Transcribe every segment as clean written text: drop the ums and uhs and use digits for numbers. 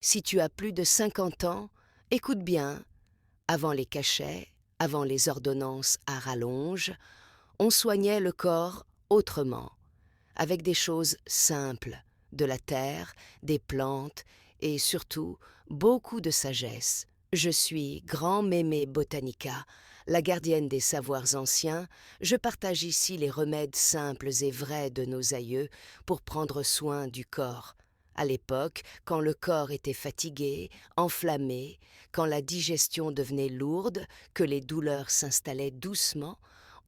Si tu as plus de 50 ans, écoute bien, avant les cachets, avant les ordonnances à rallonge, on soignait le corps autrement, avec des choses simples, de la terre, des plantes et surtout beaucoup de sagesse. Je suis Grand Mémé Botanica, la gardienne des savoirs anciens. Je partage ici les remèdes simples et vrais de nos aïeux pour prendre soin du corps. À l'époque, quand le corps était fatigué, enflammé, quand la digestion devenait lourde, que les douleurs s'installaient doucement,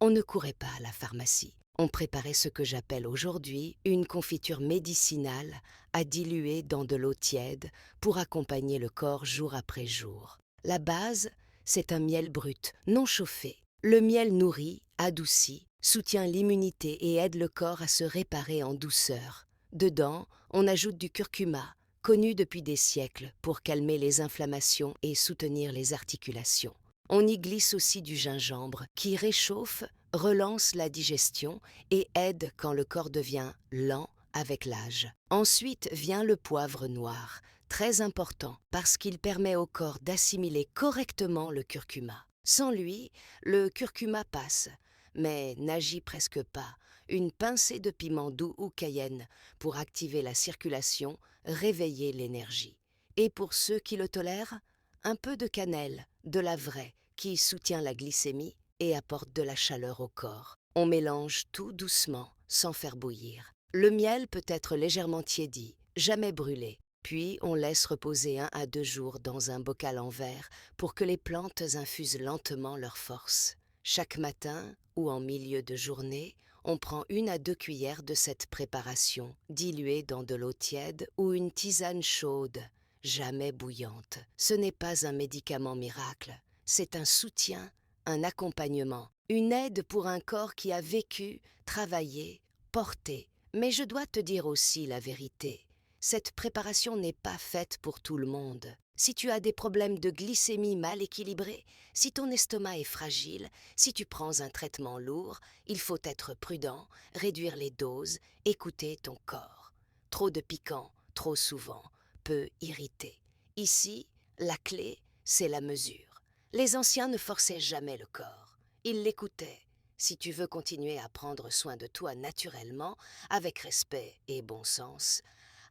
on ne courait pas à la pharmacie. On préparait ce que j'appelle aujourd'hui une confiture médicinale à diluer dans de l'eau tiède pour accompagner le corps jour après jour. La base, c'est un miel brut, non chauffé. Le miel nourrit, adoucit, soutient l'immunité et aide le corps à se réparer en douceur. Dedans, on ajoute du curcuma, connu depuis des siècles pour calmer les inflammations et soutenir les articulations. On y glisse aussi du gingembre qui réchauffe, relance la digestion et aide quand le corps devient lent avec l'âge. Ensuite vient le poivre noir, très important parce qu'il permet au corps d'assimiler correctement le curcuma. Sans lui, le curcuma passe, mais n'agit presque pas. Une pincée de piment doux ou cayenne pour activer la circulation, réveiller l'énergie. Et pour ceux qui le tolèrent, un peu de cannelle, de la vraie, qui soutient la glycémie et apporte de la chaleur au corps. On mélange tout doucement, sans faire bouillir. Le miel peut être légèrement tiédi, jamais brûlé. Puis on laisse reposer 1 à 2 jours dans un bocal en verre pour que les plantes infusent lentement leur force. Chaque matin ou en milieu de journée, on prend 1 à 2 cuillères de cette préparation, diluée dans de l'eau tiède ou une tisane chaude, jamais bouillante. Ce n'est pas un médicament miracle, c'est un soutien, un accompagnement, une aide pour un corps qui a vécu, travaillé, porté. Mais je dois te dire aussi la vérité. Cette préparation n'est pas faite pour tout le monde. Si tu as des problèmes de glycémie mal équilibrés, si ton estomac est fragile, si tu prends un traitement lourd, il faut être prudent, réduire les doses, écouter ton corps. Trop de piquant, trop souvent, peut irriter. Ici, la clé, c'est la mesure. Les anciens ne forçaient jamais le corps. Ils l'écoutaient. Si tu veux continuer à prendre soin de toi naturellement, avec respect et bon sens,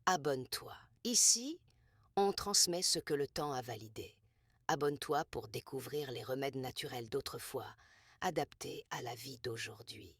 abonne-toi. Ici, on transmet ce que le temps a validé. Abonne-toi pour découvrir les remèdes naturels d'autrefois, adaptés à la vie d'aujourd'hui.